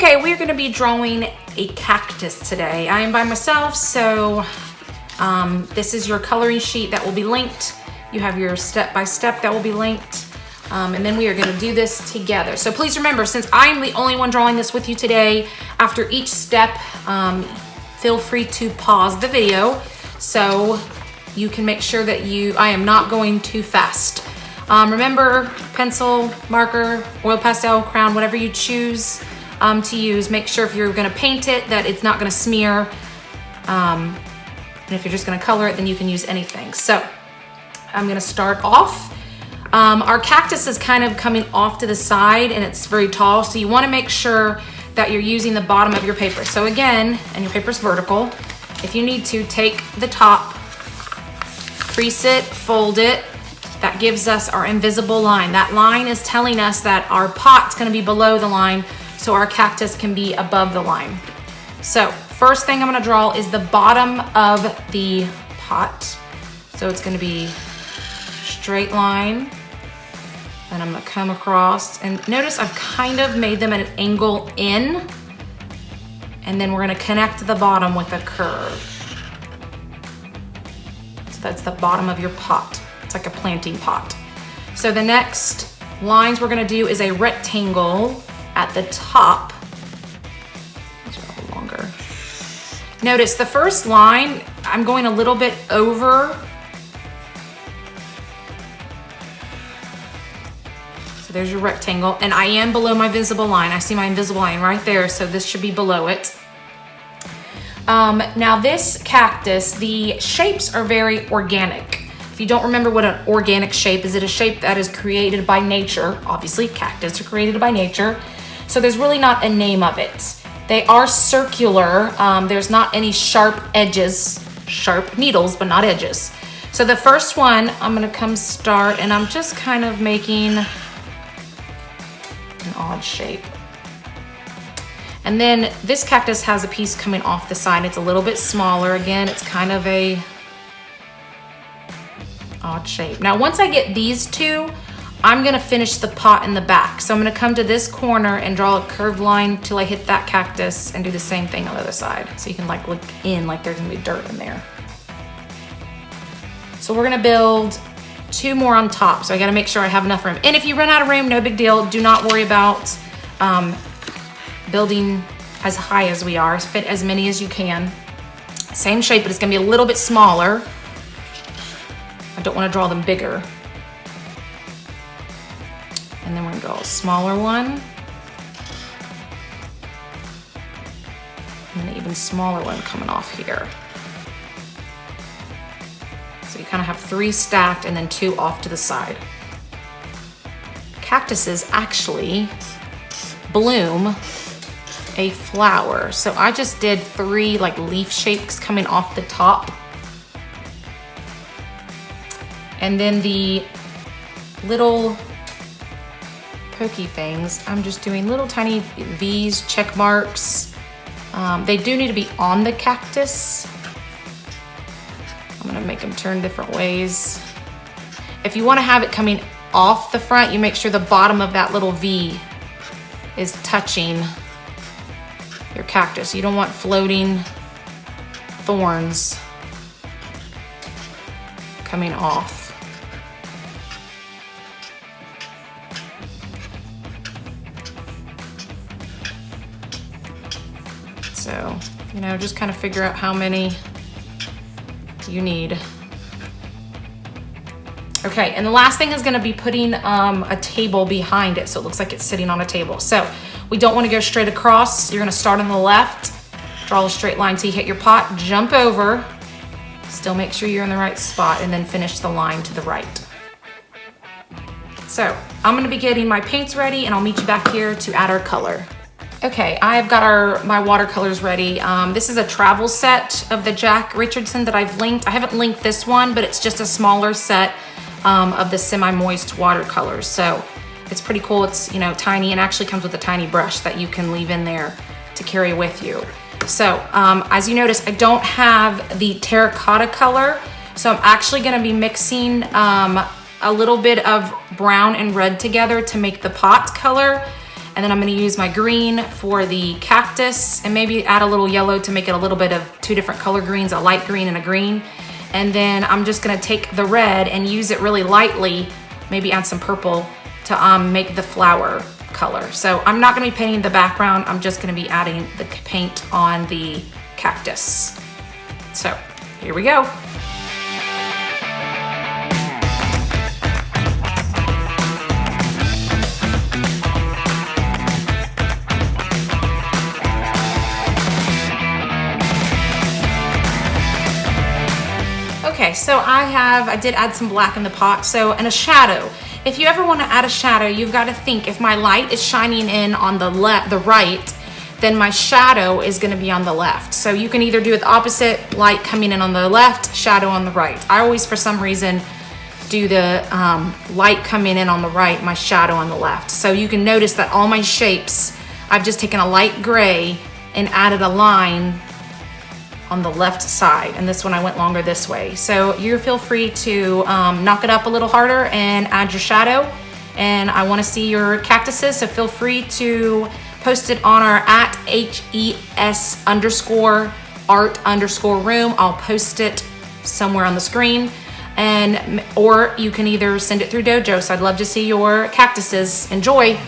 Okay, we're gonna be drawing a cactus today. I am by myself, so this is your coloring sheet that will be linked. You have your step-by-step that will be linked. And then we are gonna do this together. So please remember, since I'm the only one drawing this with you today, after each step, feel free to pause the video so you can make sure that I am not going too fast. Remember, pencil, marker, oil pastel, crayon, whatever you choose to use, make sure if you're gonna paint it that it's not gonna smear. And if you're just gonna color it, then you can use anything. So I'm gonna start off. Our cactus is kind of coming off to the side and it's very tall, so you wanna make sure that you're using the bottom of your paper. So again, and your paper's vertical, if you need to, take the top, crease it, fold it. That gives us our invisible line. That line is telling us that our pot's gonna be below the line, so our cactus can be above the line. So first thing I'm gonna draw is the bottom of the pot. So it's gonna be straight line. And I'm gonna come across, and notice I've kind of made them at an angle in, and then we're gonna connect the bottom with a curve. So that's the bottom of your pot. It's like a planting pot. So the next lines we're gonna do is a rectangle at the top. These are a little longer. Notice the first line, I'm going a little bit over. So there's your rectangle, and I am below my visible line. I see my invisible line right there, so this should be below it. Now this cactus, the shapes are very organic. If you don't remember what an organic shape is, it a shape that is created by nature. Obviously, cactus are created by nature. So there's really not a name of it. They are circular. There's not any sharp edges, sharp needles, but not edges. So the first one, I'm gonna come start, and I'm just kind of making an odd shape. And then this cactus has a piece coming off the side. It's a little bit smaller. Again, it's kind of a odd shape. Now, once I get these two, I'm gonna finish the pot in the back. So I'm gonna come to this corner and draw a curved line till I hit that cactus and do the same thing on the other side. So you can like look in like there's gonna be dirt in there. So we're gonna build two more on top. So I gotta make sure I have enough room. And if you run out of room, no big deal. Do not worry about building as high as we are. Fit as many as you can. Same shape, but it's gonna be a little bit smaller. I don't want to draw them bigger. And then we're gonna draw a smaller one. And an even smaller one coming off here. So you kind of have three stacked and then two off to the side. Cactuses actually bloom a flower. So I just did three like leaf shapes coming off the top. And then the little pokey things, I'm just doing little tiny V's, check marks. They do need to be on the cactus. I'm gonna make them turn different ways. If you wanna have it coming off the front, you make sure the bottom of that little V is touching your cactus. You don't want floating thorns coming off. So, you know, just kind of figure out how many you need. Okay, and the last thing is gonna be putting a table behind it, so it looks like it's sitting on a table. So we don't wanna go straight across. You're gonna start on the left, draw a straight line till you hit your pot, jump over, still make sure you're in the right spot, and then finish the line to the right. So I'm gonna be getting my paints ready, and I'll meet you back here to add our color. Okay, I've got my watercolors ready. This is a travel set of the Jack Richardson that I've linked. I haven't linked this one, but it's just a smaller set of the semi-moist watercolors. So it's pretty cool. It's, you know, tiny, and actually comes with a tiny brush that you can leave in there to carry with you. So as you notice, I don't have the terracotta color. So I'm actually gonna be mixing a little bit of brown and red together to make the pot color. And then I'm gonna use my green for the cactus and maybe add a little yellow to make it a little bit of two different color greens, a light green and a green. And then I'm just gonna take the red and use it really lightly, maybe add some purple to make the flower color. So I'm not gonna be painting the background, I'm just gonna be adding the paint on the cactus. So here we go. Okay, so I did add some black in the pot. So, and a shadow. If you ever want to add a shadow, you've got to think, if my light is shining in on the right, then my shadow is going to be on the left. So you can either do it the opposite, light coming in on the left, shadow on the right. I always, for some reason, do the light coming in on the right, my shadow on the left. So you can notice that all my shapes, I've just taken a light gray and added a line on the left side, and this one I went longer this way. So you feel free to knock it up a little harder and add your shadow. And I wanna see your cactuses, so feel free to post it on our @HES_art_room. I'll post it somewhere on the screen. Or you can either send it through Dojo, so I'd love to see your cactuses. Enjoy.